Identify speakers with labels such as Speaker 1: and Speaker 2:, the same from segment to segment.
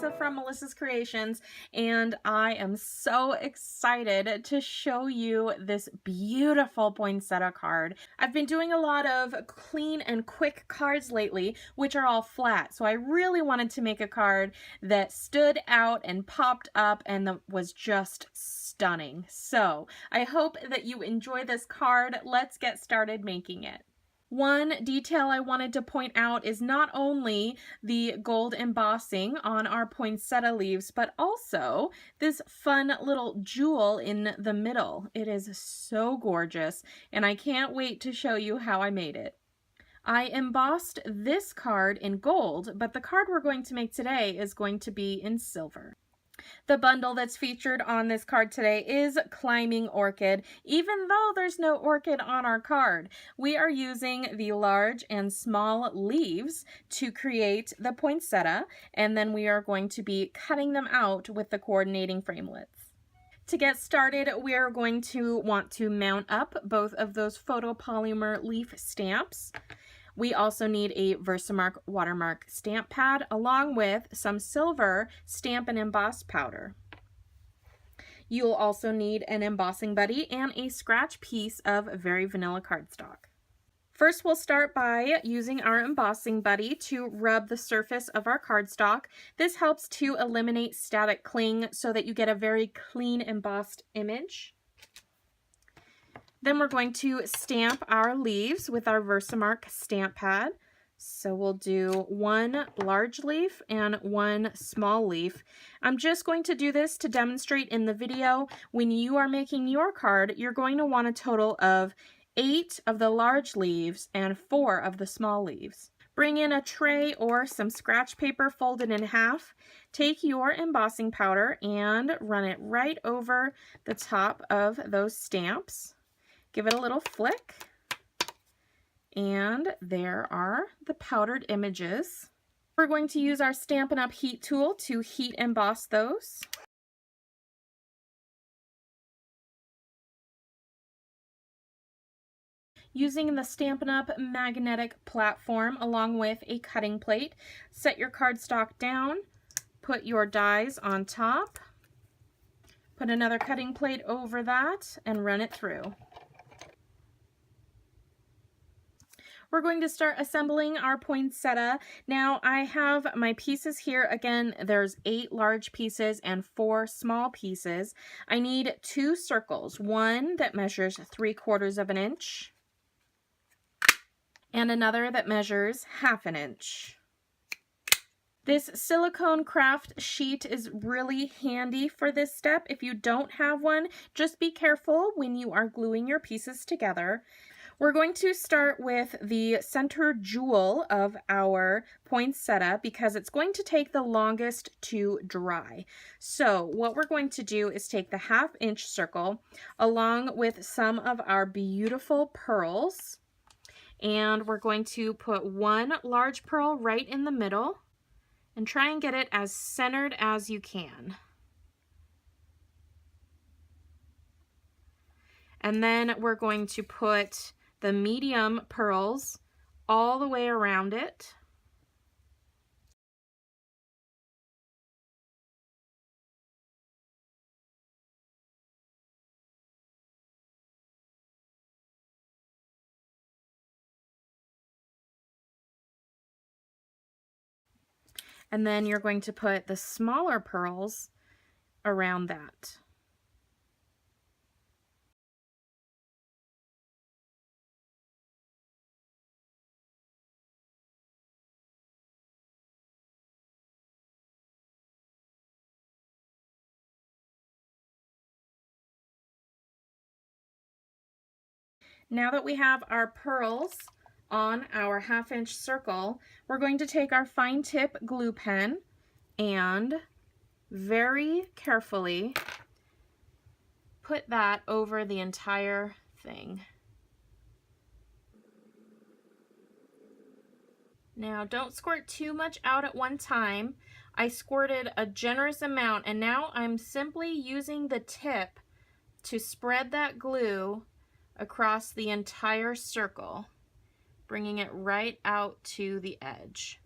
Speaker 1: Melissa from Melissa's Creations, and I am so excited to show you this beautiful poinsettia card. I've been doing a lot of clean and quick cards lately, which are all flat, so I really wanted to make a card that stood out and popped up and that was just stunning. So I hope that you enjoy this card. Let's get started making it. One detail I wanted to point out is not only the gold embossing on our poinsettia leaves, but also this fun little jewel in the middle. It is so gorgeous, and I can't wait to show you how I made it. I embossed this card in gold, but the card we're going to make today is going to be in silver. The bundle that's featured on this card today is Climbing Orchid. Even though there's no orchid on our card, we are using the large and small leaves to create the poinsettia, and then we are going to be cutting them out with the coordinating framelits. To get started, we are going to want to mount up both of those photopolymer leaf stamps. We also need a Versamark watermark stamp pad along with some silver Stampin' emboss powder. You'll also need an embossing buddy and a scratch piece of very vanilla cardstock. First, we'll start by using our embossing buddy to rub the surface of our cardstock. This helps to eliminate static cling so that you get a very clean embossed image. Then we're going to stamp our leaves with our Versamark stamp pad. So we'll do one large leaf and one small leaf. I'm just going to do this to demonstrate in the video. When you are making your card, you're going to want a total of 8 of the large leaves and 4 of the small leaves. Bring in a tray or some scratch paper folded in half. Take your embossing powder and run it right over the top of those stamps. Give it a little flick, and there are the powdered images. We're going to use our Stampin' Up! Heat tool to heat emboss those. Using the Stampin' Up! Magnetic platform along with a cutting plate, set your cardstock down, put your dies on top, put another cutting plate over that, and run it through. We're going to start assembling our poinsettia. Now I have my pieces here. Again, there's 8 large pieces and 4 small pieces. I need 2 circles, one that measures 3/4 of an inch and another that measures 1/2 an inch. This silicone craft sheet is really handy for this step. If you don't have one, just be careful when you are gluing your pieces together. We're going to start with the center jewel of our poinsettia because it's going to take the longest to dry. So what we're going to do is take the 1/2 inch circle along with some of our beautiful pearls, and we're going to put one large pearl right in the middle and try and get it as centered as you can. And then we're going to put the medium pearls all the way around it. And then you're going to put the smaller pearls around that. Now that we have our pearls on our 1/2 inch circle, we're going to take our fine tip glue pen and very carefully put that over the entire thing. Now don't squirt too much out at one time. I squirted a generous amount, and now I'm simply using the tip to spread that glue across the entire circle, bringing it right out to the edge.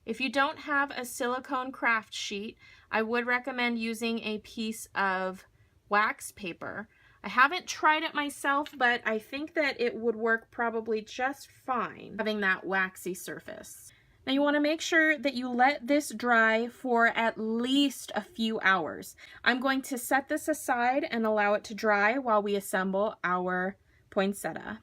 Speaker 1: If you don't have a silicone craft sheet, I would recommend using a piece of wax paper. I haven't tried it myself, but I think that it would work probably just fine, having that waxy surface. Now you want to make sure that you let this dry for at least a few hours. I'm going to set this aside and allow it to dry while we assemble our poinsettia.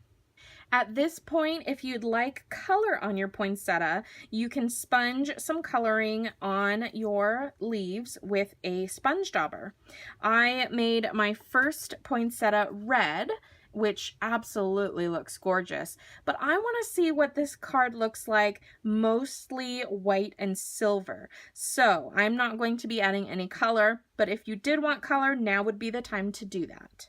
Speaker 1: At this point, if you'd like color on your poinsettia, you can sponge some coloring on your leaves with a sponge dauber. I made my first poinsettia red, which absolutely looks gorgeous, but I want to see what this card looks like mostly white and silver. So I'm not going to be adding any color, but if you did want color, now would be the time to do that.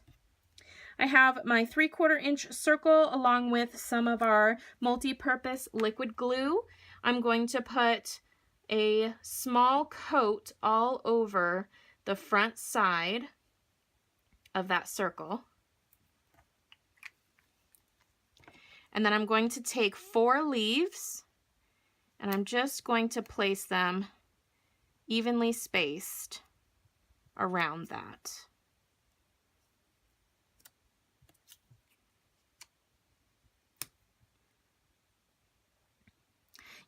Speaker 1: I have my 3/4 inch circle along with some of our multi-purpose liquid glue. I'm going to put a small coat all over the front side of that circle. And then I'm going to take 4 leaves and I'm just going to place them evenly spaced around that.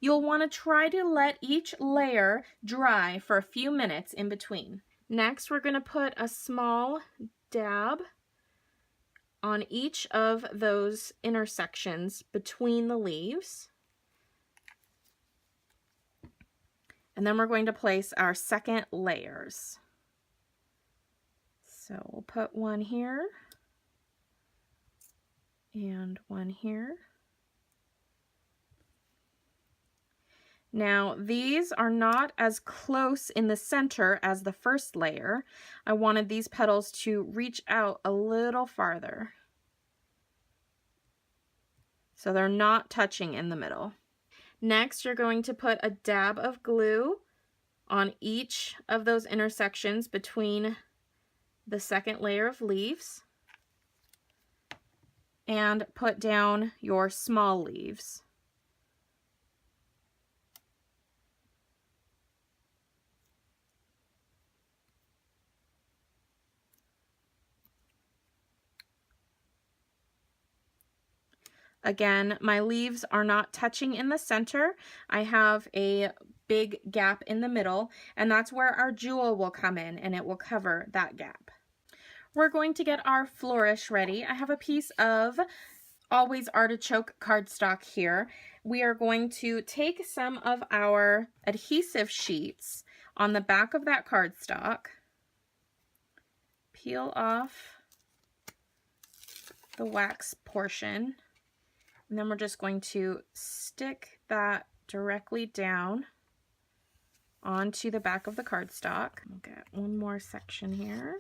Speaker 1: You'll want to try to let each layer dry for a few minutes in between. Next, we're going to put a small dab on each of those intersections between the leaves. And then we're going to place our second layers. So we'll put one here and one here. Now, these are not as close in the center as the first layer. I wanted these petals to reach out a little farther, so they're not touching in the middle. Next, you're going to put a dab of glue on each of those intersections between the second layer of leaves, and put down your small leaves. Again, my leaves are not touching in the center. I have a big gap in the middle, and that's where our jewel will come in, and it will cover that gap. We're going to get our flourish ready. I have a piece of Always Artichoke cardstock here. We are going to take some of our adhesive sheets on the back of that cardstock, peel off the wax portion, and then we're just going to stick that directly down onto the back of the cardstock. We'll get one more section here.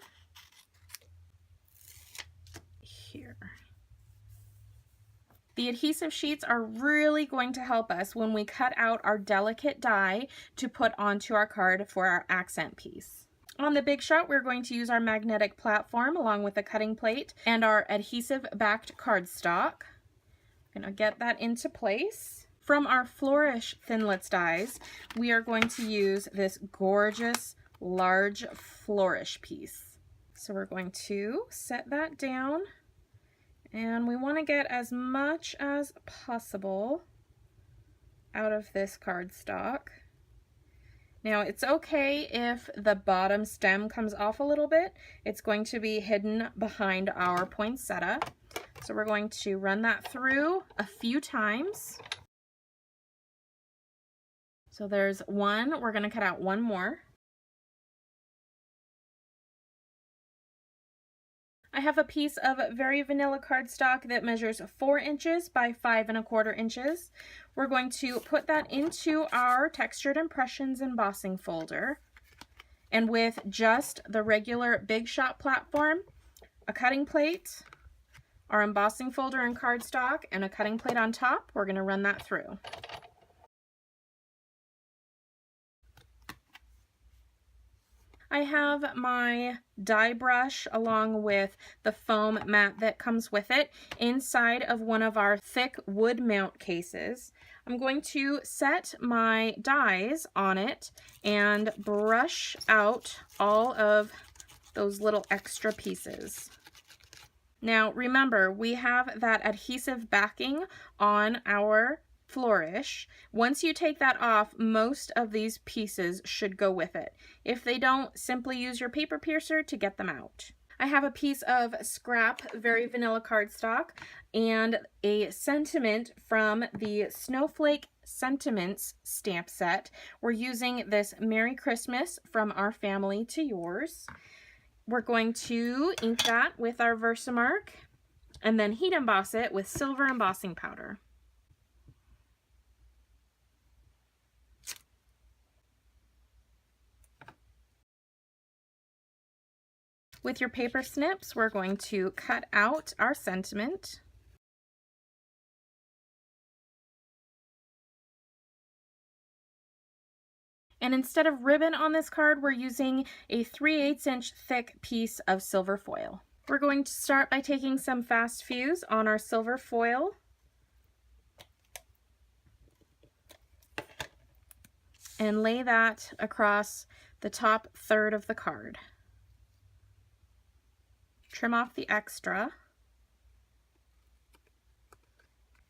Speaker 1: The adhesive sheets are really going to help us when we cut out our delicate die to put onto our card for our accent piece. On the Big Shot, we're going to use our magnetic platform along with a cutting plate and our adhesive backed cardstock. I'm going to get that into place. From our Flourish Thinlits dies, we are going to use this gorgeous large flourish piece. So we're going to set that down, and we want to get as much as possible out of this cardstock. Now, it's okay if the bottom stem comes off a little bit. It's going to be hidden behind our poinsettia. So we're going to run that through a few times. So there's one. We're going to cut out one more. I have a piece of very vanilla cardstock that measures 4 inches by 5 1/4 inches. We're going to put that into our Textured Impressions embossing folder. And with just the regular Big Shot platform, a cutting plate, our embossing folder and cardstock, and a cutting plate on top, we're going to run that through. I have my die brush along with the foam mat that comes with it inside of one of our thick wood mount cases. I'm going to set my dies on it and brush out all of those little extra pieces. Now remember, we have that adhesive backing on our flourish. Once you take that off, most of these pieces should go with it. If they don't, simply use your paper piercer to get them out. I have a piece of scrap Very Vanilla cardstock and a sentiment from the Snowflake Sentiments stamp set. We're using this Merry Christmas from our family to yours. We're going to ink that with our Versamark and then heat emboss it with silver embossing powder. With your paper snips, we're going to cut out our sentiment. And instead of ribbon on this card, we're using a 3/8 inch thick piece of silver foil. We're going to start by taking some fast fuse on our silver foil. And lay that across the top third of the card. Trim off the extra.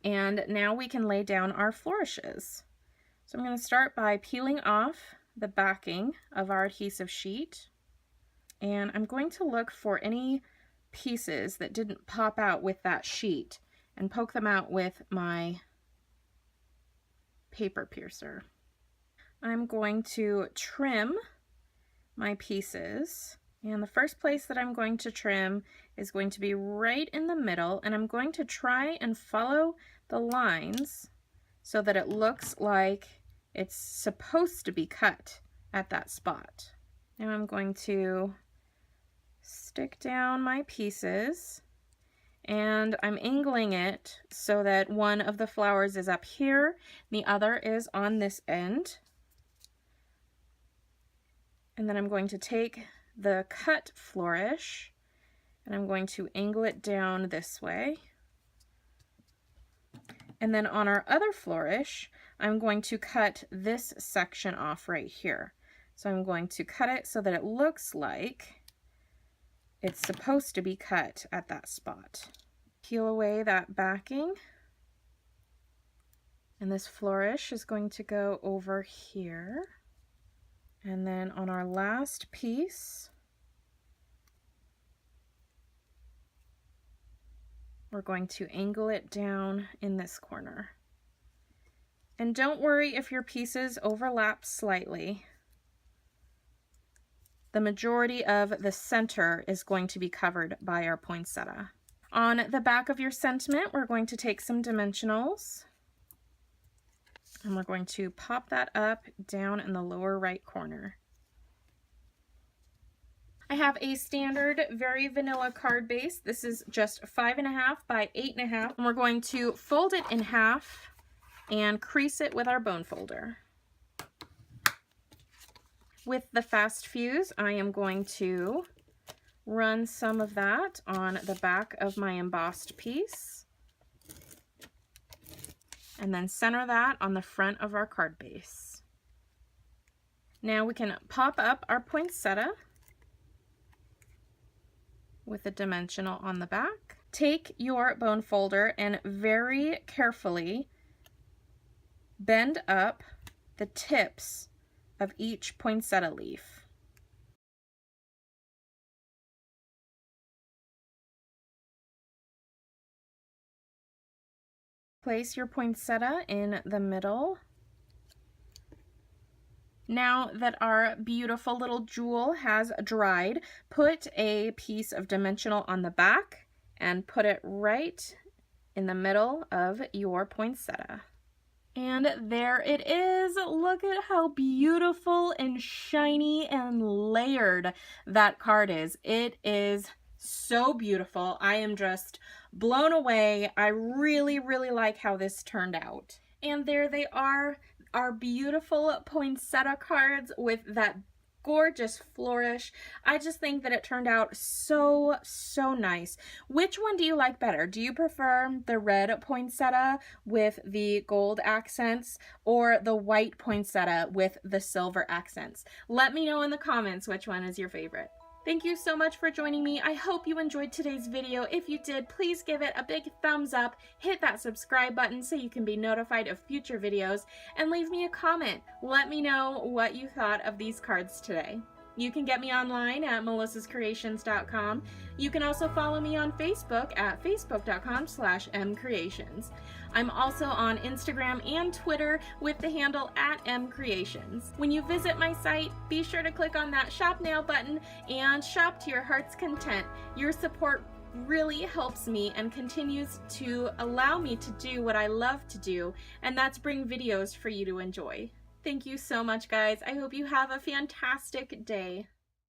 Speaker 1: And now we can lay down our flourishes. So I'm going to start by peeling off the backing of our adhesive sheet, and I'm going to look for any pieces that didn't pop out with that sheet and poke them out with my paper piercer. I'm going to trim my pieces, and the first place that I'm going to trim is going to be right in the middle, and I'm going to try and follow the lines so that it looks like it's supposed to be cut at that spot. Now I'm going to stick down my pieces, and I'm angling it so that one of the flowers is up here, the other is on this end. And then I'm going to take the cut flourish and I'm going to angle it down this way. And then on our other flourish, I'm going to cut this section off right here. So I'm going to cut it so that it looks like it's supposed to be cut at that spot. Peel away that backing. And this flourish is going to go over here. And then on our last piece, we're going to angle it down in this corner. And don't worry if your pieces overlap slightly. The majority of the center is going to be covered by our poinsettia. On the back of your sentiment, we're going to take some dimensionals. And we're going to pop that up down in the lower right corner. I have a standard Very Vanilla card base. This is just 5.5 by 8.5. And we're going to fold it in half and crease it with our bone folder. With the fast fuse, I am going to run some of that on the back of my embossed piece. And then center that on the front of our card base. Now we can pop up our poinsettia with a dimensional on the back. Take your bone folder and very carefully bend up the tips of each poinsettia leaf. Place your poinsettia in the middle. Now that our beautiful little jewel has dried, put a piece of dimensional on the back and put it right in the middle of your poinsettia. And there it is. Look at how beautiful and shiny and layered that card is. It is so beautiful. I am just blown away. I really, really like how this turned out. And there they are, our beautiful poinsettia cards with that gorgeous flourish. I just think that it turned out so nice. Which one do you like better? Do you prefer the red poinsettia with the gold accents or the white poinsettia with the silver accents? Let me know in the comments which one is your favorite. Thank you so much for joining me. I hope you enjoyed today's video. If you did, please give it a big thumbs up, hit that subscribe button so you can be notified of future videos, and leave me a comment. Let me know what you thought of these cards today. You can get me online at melissascreations.com. You can also follow me on Facebook at facebook.com/mcreations. I'm also on Instagram and Twitter with the handle at @mcreations. When you visit my site, be sure to click on that shop now button and shop to your heart's content. Your support really helps me and continues to allow me to do what I love to do, and that's bring videos for you to enjoy. Thank you so much, guys. I hope you have a fantastic day.